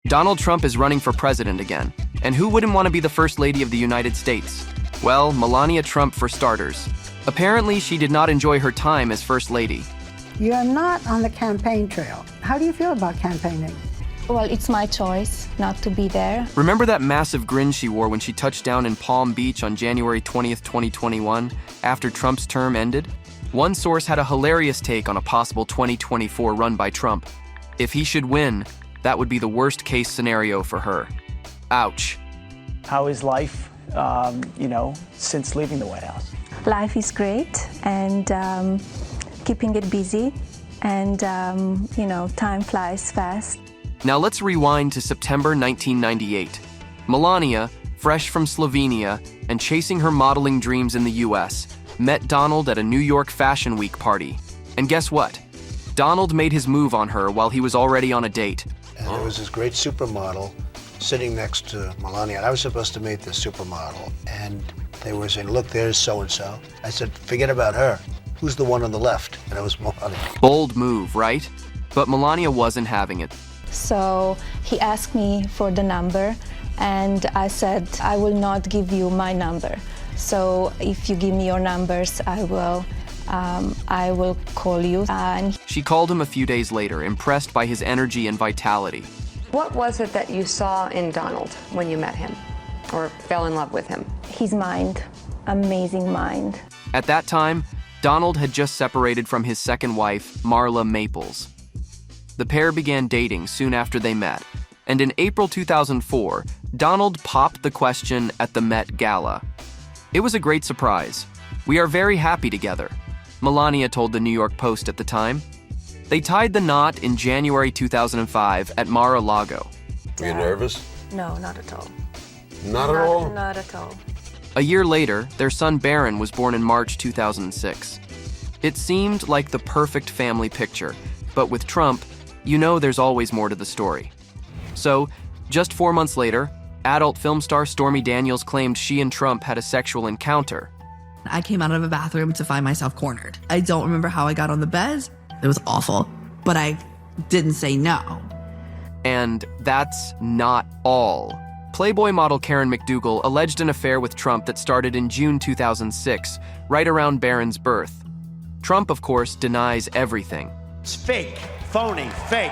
Donald Trump is running for president again. And who wouldn't want to be the First Lady of the United States? Well, Melania Trump for starters. Apparently, she did not enjoy her time as First Lady. You're not on the campaign trail. How do you feel about campaigning? Well, it's my choice not to be there. Remember that massive grin she wore when she touched down in Palm Beach on January 20th, 2021, after Trump's term ended? One source had a hilarious take on a possible 2024 run by Trump. If he should win, that would be the worst-case scenario for her. Ouch. How is life, since leaving the White House? Life is great, and keeping it busy, and, time flies fast. Now let's rewind to September 1998. Melania, fresh from Slovenia and chasing her modeling dreams in the US, met Donald at a New York Fashion Week party. And guess what? Donald made his move on her while he was already on a date. And there was this great supermodel sitting next to Melania. And I was supposed to meet the supermodel. And they were saying, look, there's so-and-so. I said, forget about her. Who's the one on the left? And it was Melania. Bold move, right? But Melania wasn't having it. So he asked me for the number, and I said, I will not give you my number. So if you give me your numbers, I will call you. She called him a few days later, impressed by his energy and vitality. What was it that you saw in Donald when you met him or fell in love with him? His mind, amazing mind. At that time, Donald had just separated from his second wife, Marla Maples. The pair began dating soon after they met, and in April 2004, Donald popped the question at the Met Gala. It was a great surprise. We are very happy together, Melania told the New York Post at the time. They tied the knot in January 2005 at Mar-a-Lago. Were you nervous? No, not at all. Not at all? Not at all. A year later, their son Barron was born in March 2006. It seemed like the perfect family picture, but with Trump, there's always more to the story. So, just 4 months later, adult film star Stormy Daniels claimed she and Trump had a sexual encounter. I came out of a bathroom to find myself cornered. I don't remember how I got on the bed. It was awful, but I didn't say no. And that's not all. Playboy model Karen McDougal alleged an affair with Trump that started in June 2006, right around Barron's birth. Trump, of course, denies everything. It's fake, phony, fake.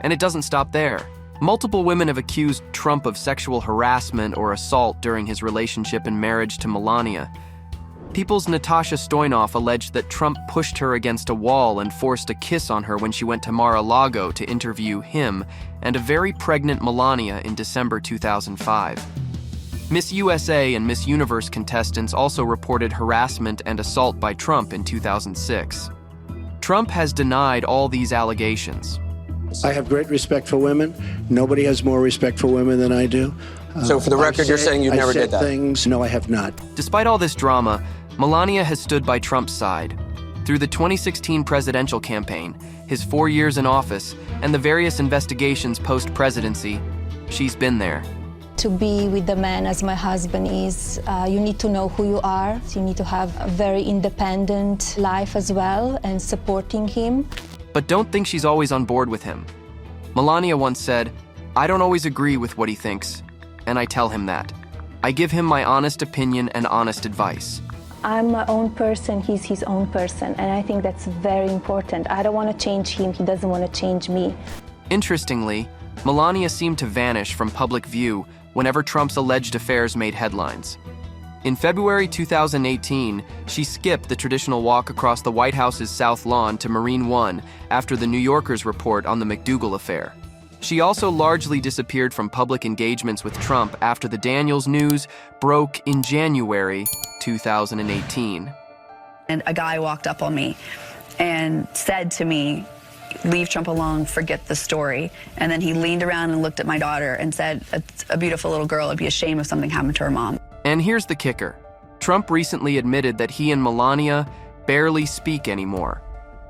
And it doesn't stop there. Multiple women have accused Trump of sexual harassment or assault during his relationship and marriage to Melania. People's Natasha Stoynoff alleged that Trump pushed her against a wall and forced a kiss on her when she went to Mar-a-Lago to interview him and a very pregnant Melania in December 2005. Miss USA and Miss Universe contestants also reported harassment and assault by Trump in 2006. Trump has denied all these allegations. I have great respect for women. Nobody has more respect for women than I do. So for the record, you're saying you never did that? No, I have not. Despite all this drama, Melania has stood by Trump's side. Through the 2016 presidential campaign, his 4 years in office, and the various investigations post-presidency, she's been there. To be with the man as my husband is, you need to know who you are. You need to have a very independent life as well, and supporting him. But don't think she's always on board with him. Melania once said, "I don't always agree with what he thinks, and I tell him that. I give him my honest opinion and honest advice." I'm my own person, he's his own person, and I think that's very important. I don't want to change him, he doesn't want to change me. Interestingly, Melania seemed to vanish from public view whenever Trump's alleged affairs made headlines. In February 2018, she skipped the traditional walk across the White House's South Lawn to Marine One after the New Yorker's report on the McDougal affair. She also largely disappeared from public engagements with Trump after the Daniels news broke in January 2018. And a guy walked up on me and said to me, "Leave Trump alone, forget the story." And then he leaned around and looked at my daughter and said, "It's a beautiful little girl, it'd be a shame if something happened to her mom." And here's the kicker. Trump recently admitted that he and Melania barely speak anymore.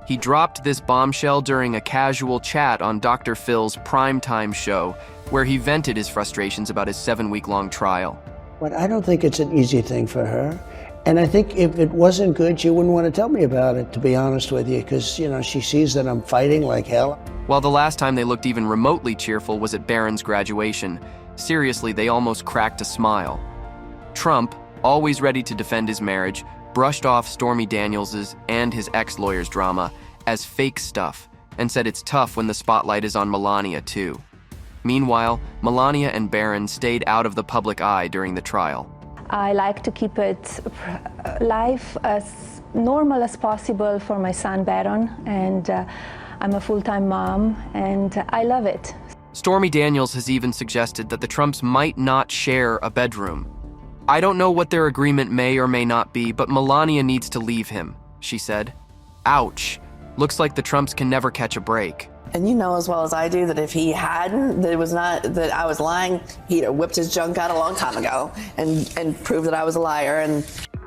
He dropped this bombshell during a casual chat on Dr. Phil's primetime show, where he vented his frustrations about his 7-week-long trial. But I don't think it's an easy thing for her. And I think if it wasn't good, she wouldn't want to tell me about it, to be honest with you, because, you know, she sees that I'm fighting like hell. While the last time they looked even remotely cheerful was at Barron's graduation, seriously, they almost cracked a smile. Trump, always ready to defend his marriage, brushed off Stormy Daniels's and his ex-lawyer's drama as fake stuff and said it's tough when the spotlight is on Melania too. Meanwhile, Melania and Barron stayed out of the public eye during the trial. I like to keep it life as normal as possible for my son Barron, and I'm a full-time mom, and I love it. Stormy Daniels has even suggested that the Trumps might not share a bedroom. I don't know what their agreement may or may not be, but Melania needs to leave him, she said. Ouch. Looks like the Trumps can never catch a break. And you know as well as I do that if he hadn't, that it was not that I was lying, he'd have whipped his junk out a long time ago and proved that I was a liar. And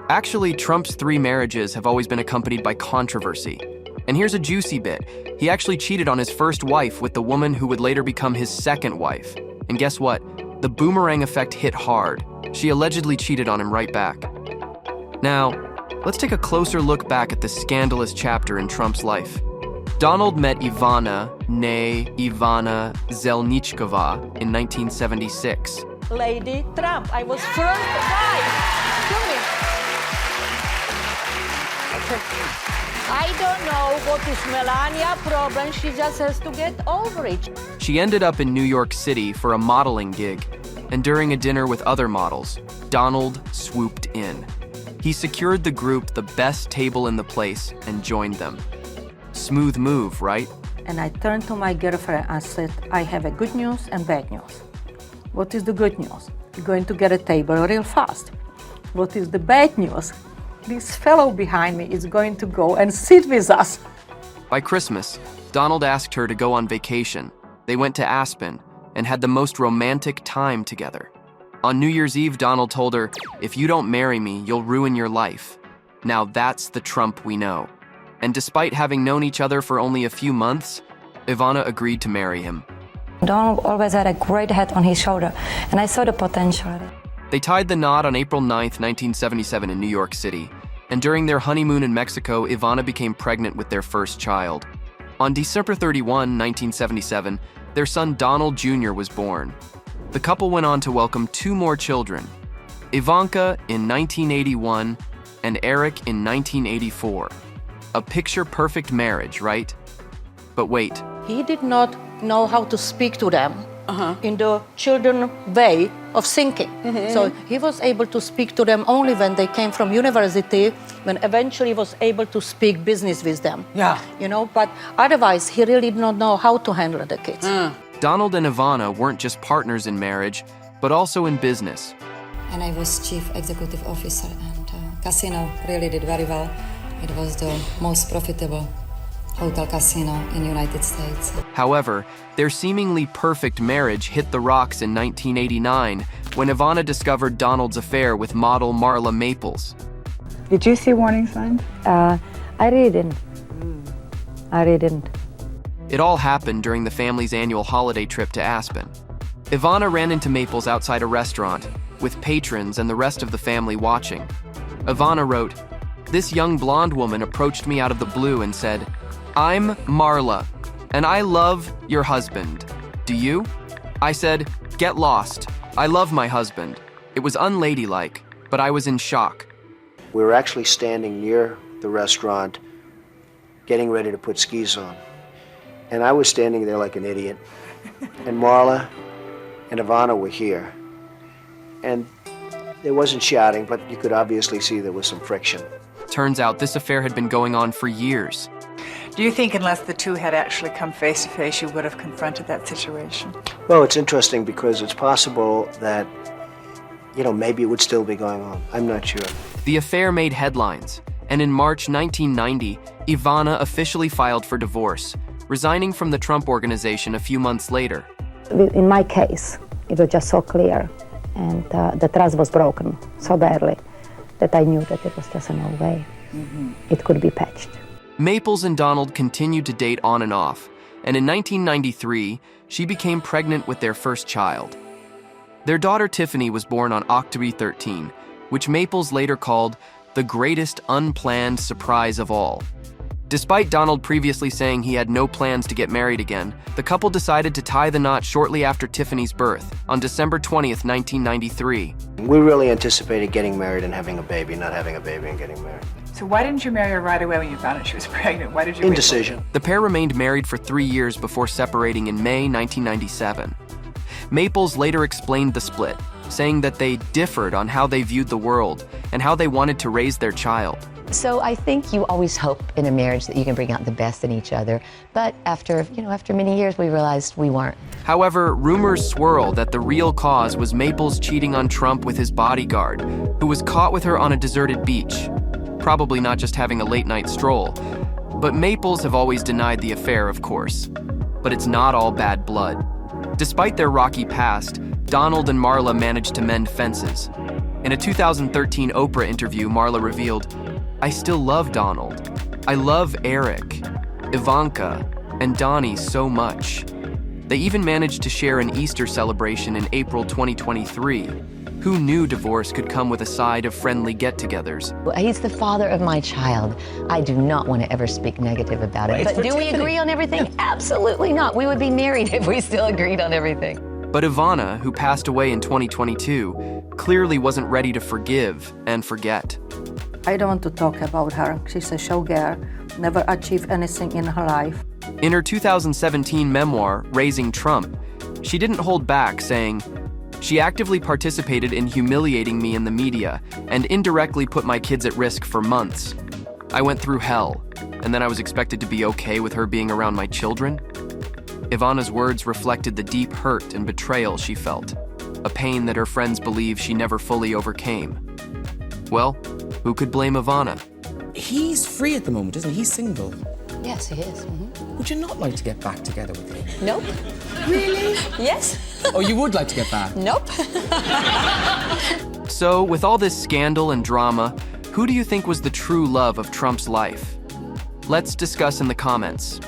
actually, Trump's 3 marriages have always been accompanied by controversy. And here's a juicy bit. He actually cheated on his first wife with the woman who would later become his second wife. And guess what? The boomerang effect hit hard. She allegedly cheated on him right back. Now, let's take a closer look back at this scandalous chapter in Trump's life. Donald met Ivana, née Ivana Zelnichkova, in 1976. Lady Trump, I was first wife. I don't know what is Melania's problem. She just has to get over it. She ended up in New York City for a modeling gig, and during a dinner with other models, Donald swooped in. He secured the group the best table in the place and joined them. Smooth move, right? And I turned to my girlfriend and said, I have a good news and bad news. What is the good news? You're going to get a table real fast. What is the bad news? This fellow behind me is going to go and sit with us. By Christmas, Donald asked her to go on vacation. They went to Aspen and had the most romantic time together. On New Year's Eve, Donald told her, if you don't marry me, you'll ruin your life. Now that's the Trump we know. And despite having known each other for only a few months, Ivana agreed to marry him. Donald always had a great head on his shoulder, and I saw the potential. They tied the knot on April 9th, 1977 in New York City, and during their honeymoon in Mexico, Ivana became pregnant with their first child. On December 31, 1977, their son Donald Jr. was born. The couple went on to welcome 2 more children, Ivanka in 1981 and Eric in 1984. A picture-perfect marriage, right? But wait. He did not know how to speak to them in the children way of thinking. So he was able to speak to them only when they came from university, when eventually he was able to speak business with them. Yeah. You know, but otherwise he really did not know how to handle the kids. Donald and Ivana weren't just partners in marriage, but also in business. And I was chief executive officer, and casino really did very well. It was the most profitable hotel casino in the United States. However, their seemingly perfect marriage hit the rocks in 1989 when Ivana discovered Donald's affair with model Marla Maples. Did you see warning signs? I really didn't. I really didn't. It all happened during the family's annual holiday trip to Aspen. Ivana ran into Maples outside a restaurant, with patrons and the rest of the family watching. Ivana wrote, "This young blonde woman approached me out of the blue and said, 'I'm Marla, and I love your husband. Do you?' I said, 'Get lost. I love my husband.' It was unladylike, but I was in shock." We were actually standing near the restaurant, getting ready to put skis on. And I was standing there like an idiot. And Marla and Ivana were here. And there wasn't shouting, but you could obviously see there was some friction. Turns out this affair had been going on for years. Do you think unless the two had actually come face to face, you would have confronted that situation? Well, it's interesting because it's possible that, maybe it would still be going on. I'm not sure. The affair made headlines, and in March 1990, Ivana officially filed for divorce, resigning from the Trump Organization a few months later. In my case, it was just so clear, and the trust was broken so badly that I knew that it was just no way it could be patched. Maples and Donald continued to date on and off, and in 1993, she became pregnant with their first child. Their daughter Tiffany was born on October 13, which Maples later called the greatest unplanned surprise of all. Despite Donald previously saying he had no plans to get married again, the couple decided to tie the knot shortly after Tiffany's birth, on December 20th, 1993. We really anticipated getting married and having a baby, not having a baby and getting married. So why didn't you marry her right away when you found out she was pregnant? Why did you Indecision. The pair remained married for 3 years before separating in May 1997. Maples later explained the split, saying that they differed on how they viewed the world and how they wanted to raise their child. So I think you always hope in a marriage that you can bring out the best in each other. But after many years, we realized we weren't. However, rumors swirl that the real cause was Maples cheating on Trump with his bodyguard, who was caught with her on a deserted beach. Probably not just having a late-night stroll. But Maples have always denied the affair, of course. But it's not all bad blood. Despite their rocky past, Donald and Marla managed to mend fences. In a 2013 Oprah interview, Marla revealed, "I still love Donald. I love Eric, Ivanka, and Donnie so much." They even managed to share an Easter celebration in April 2023. Who knew divorce could come with a side of friendly get-togethers? He's the father of my child. I do not want to ever speak negative about it. But do we agree on everything? Absolutely not. We would be married if we still agreed on everything. But Ivana, who passed away in 2022, clearly wasn't ready to forgive and forget. I don't want to talk about her. She's a showgirl, never achieved anything in her life. In her 2017 memoir, Raising Trump, she didn't hold back, saying, "She actively participated in humiliating me in the media and indirectly put my kids at risk for months. I went through hell, and then I was expected to be okay with her being around my children?" Ivana's words reflected the deep hurt and betrayal she felt, a pain that her friends believe she never fully overcame. Well, who could blame Ivana? He's free at the moment, isn't he? He's single. Yes, he is. Would you not like to get back together with him? Nope. Really? Yes. Oh, you would like to get back? Nope. So, with all this scandal and drama, who do you think was the true love of Trump's life? Let's discuss in the comments.